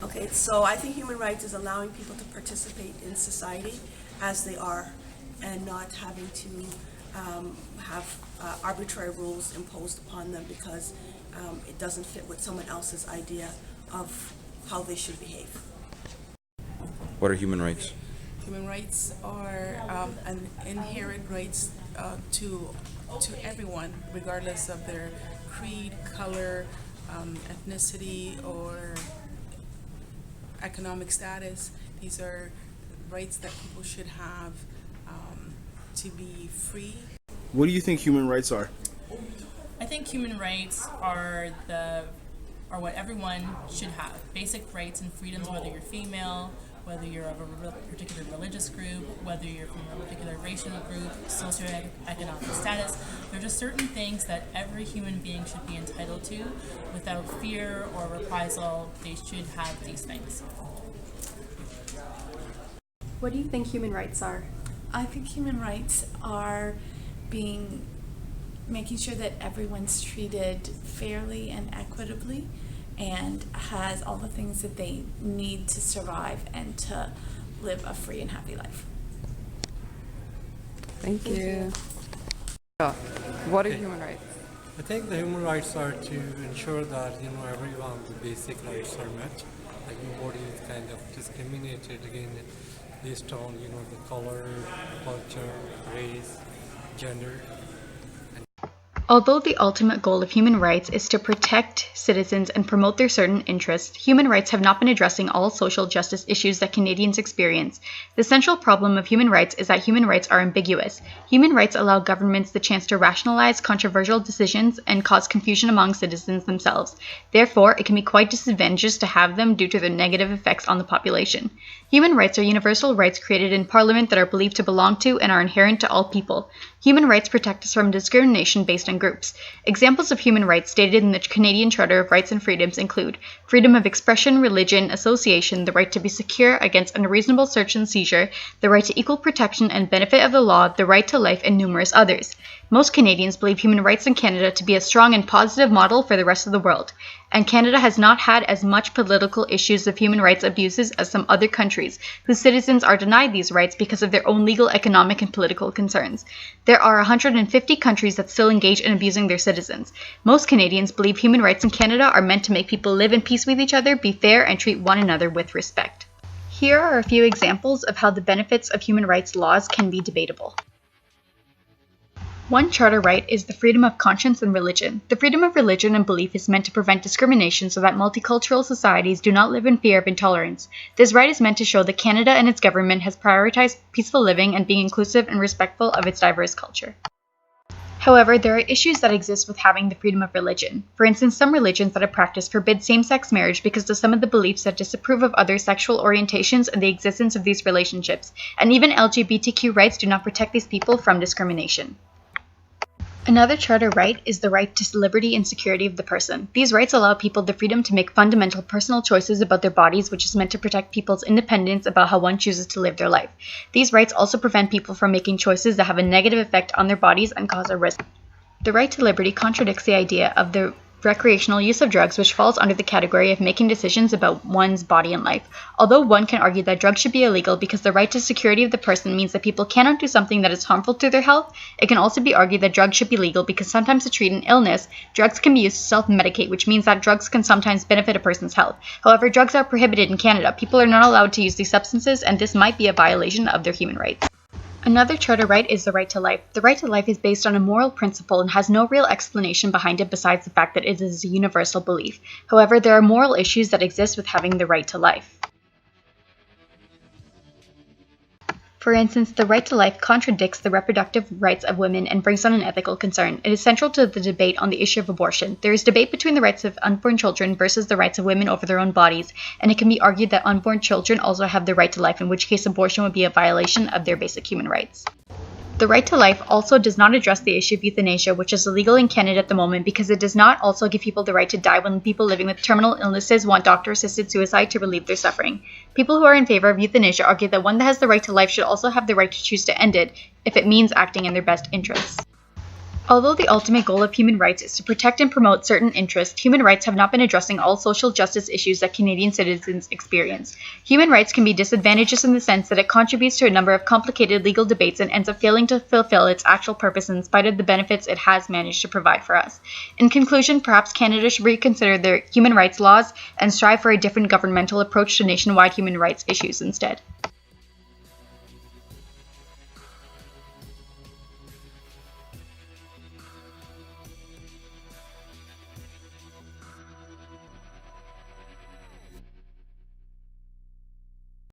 Okay, so I think human rights is allowing people to participate in society as they are and not having to have arbitrary rules imposed upon them because it doesn't fit with someone else's idea of how they should behave. What are human rights? Human rights are an inherent rights to everyone, regardless of their creed, color, ethnicity, or economic status. These are rights that people should have to be free. What do you think human rights are? I think human rights are what everyone should have. Basic rights and freedoms, whether you're female, whether you're of a particular religious group, whether you're from a particular racial group, socioeconomic status. There are just certain things that every human being should be entitled to without fear or reprisal. They should have these things. What do you think human rights are? I think human rights are making sure that everyone's treated fairly and equitably and has all the things that they need to survive and to live a free and happy life. Thank you. What are human rights? I think the human rights are to ensure that everyone the basic rights are met. Like nobody is kind of discriminated against based on the color, culture, race, gender. Although the ultimate goal of human rights is to protect citizens and promote their certain interests, human rights have not been addressing all social justice issues that Canadians experience. The central problem of human rights is that human rights are ambiguous. Human rights allow governments the chance to rationalize controversial decisions and cause confusion among citizens themselves. Therefore, it can be quite disadvantageous to have them due to their negative effects on the population. Human rights are universal rights created in Parliament that are believed to belong to and are inherent to all people. Human rights protect us from discrimination based on groups. Examples of human rights stated in the Canadian Charter of Rights and Freedoms include freedom of expression, religion, association, the right to be secure against unreasonable search and seizure, the right to equal protection and benefit of the law, the right to life, and numerous others. Most Canadians believe human rights in Canada to be a strong and positive model for the rest of the world, and Canada has not had as much political issues of human rights abuses as some other countries, whose citizens are denied these rights because of their own legal, economic, and political concerns. There are 150 countries that still engage in abusing their citizens. Most Canadians believe human rights in Canada are meant to make people live in peace with each other, be fair, and treat one another with respect. Here are a few examples of how the benefits of human rights laws can be debatable. One charter right is the freedom of conscience and religion. The freedom of religion and belief is meant to prevent discrimination so that multicultural societies do not live in fear of intolerance. This right is meant to show that Canada and its government has prioritized peaceful living and being inclusive and respectful of its diverse culture. However, there are issues that exist with having the freedom of religion. For instance, some religions that are practiced forbid same-sex marriage because of some of the beliefs that disapprove of other sexual orientations and the existence of these relationships, and even LGBTQ rights do not protect these people from discrimination. Another charter right is the right to liberty and security of the person. These rights allow people the freedom to make fundamental personal choices about their bodies, which is meant to protect people's independence about how one chooses to live their life. These rights also prevent people from making choices that have a negative effect on their bodies and cause a risk. The right to liberty contradicts the idea of the recreational use of drugs, which falls under the category of making decisions about one's body and life. Although one can argue that drugs should be illegal because the right to security of the person means that people cannot do something that is harmful to their health, it can also be argued that drugs should be legal because sometimes to treat an illness, drugs can be used to self-medicate, which means that drugs can sometimes benefit a person's health. However, drugs are prohibited in Canada. People are not allowed to use these substances, and this might be a violation of their human rights. Another charter right is the right to life. The right to life is based on a moral principle and has no real explanation behind it besides the fact that it is a universal belief. However, there are moral issues that exist with having the right to life. For instance, the right to life contradicts the reproductive rights of women and brings on an ethical concern. It is central to the debate on the issue of abortion. There is debate between the rights of unborn children versus the rights of women over their own bodies, and it can be argued that unborn children also have the right to life, in which case abortion would be a violation of their basic human rights. The right to life also does not address the issue of euthanasia, which is illegal in Canada at the moment because it does not also give people the right to die when people living with terminal illnesses want doctor-assisted suicide to relieve their suffering. People who are in favor of euthanasia argue that one that has the right to life should also have the right to choose to end it if it means acting in their best interests. Although the ultimate goal of human rights is to protect and promote certain interests, human rights have not been addressing all social justice issues that Canadian citizens experience. Human rights can be disadvantageous in the sense that it contributes to a number of complicated legal debates and ends up failing to fulfill its actual purpose in spite of the benefits it has managed to provide for us. In conclusion, perhaps Canada should reconsider their human rights laws and strive for a different governmental approach to nationwide human rights issues instead.